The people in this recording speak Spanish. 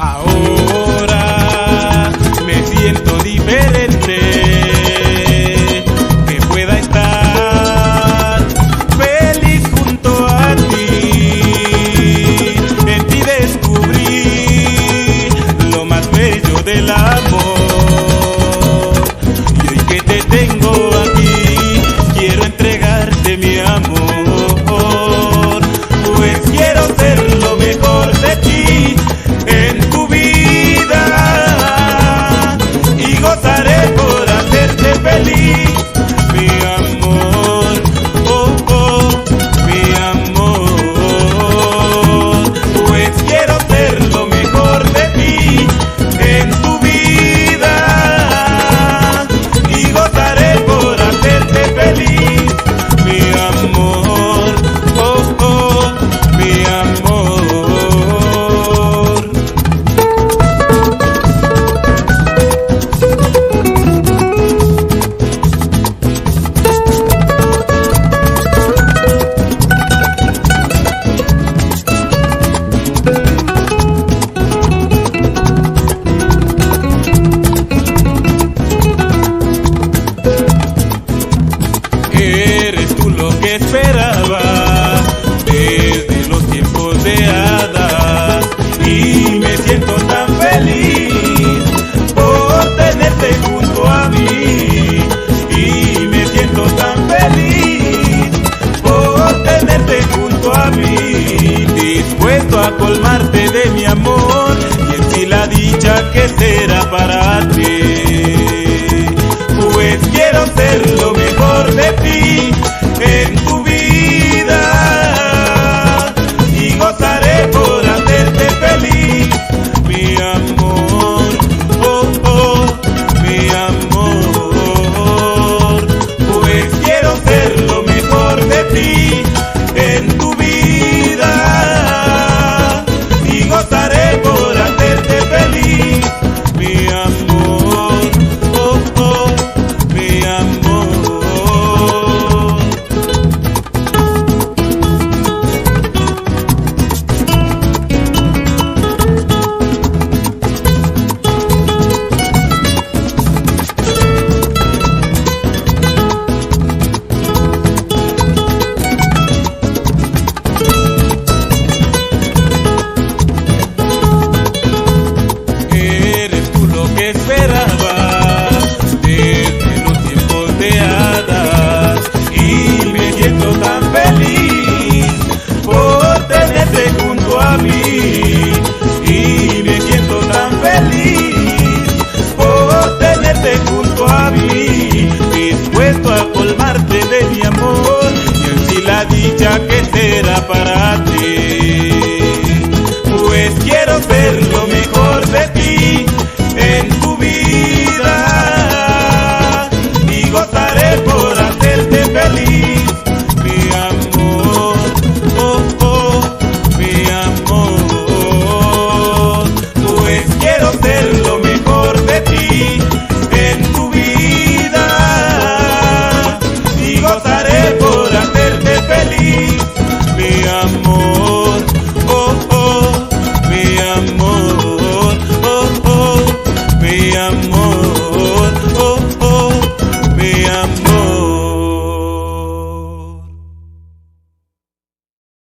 Ahora me siento diferente, que pueda estar feliz junto a ti. En ti descubrí lo más bello del amor, y hoy que te tengo aquí quiero entregarte mi amor, pues quiero ser lo mejor de ti en tu vida y gozaré por hacerte feliz, mi amor, oh, oh, mi amor, pues quiero ser lo mejor de ti en tu vida y gozaré por hacerte feliz, mi amor, oh, oh, mi amor. Eres tú lo que esperaba desde los tiempos de hadas, y me siento tan feliz por tenerte junto a mí, y me siento tan feliz por tenerte junto a mí, dispuesto a colmarte de mi amor y en sí la dicha que será para ti, pues quiero ser lo mejor de ti en tu vida y gozaré por hacerte feliz, mi amor, oh, oh, mi amor, pues quiero ser lo mejor de ti en tu vida y gozaré por hacerte feliz, mi amor, oh, oh, mi amor. Eres tú lo que esperaba desde los tiempos de hadas, y me siento tan feliz por tenerte junto a mí, y me siento tan feliz por tenerte junto a mí, dispuesto a colmarte de mi amor y en sí la dicha que será para ti, pues quiero ser lo mejor de ti en tu vida y gozaré por hacerte feliz, mi amor, oh, oh, mi amor, pues quiero ser lo mejor de ti en tu vida y gozaré por hacerte feliz, mi amor, oh, oh, mi amor, oh, oh, mi amor.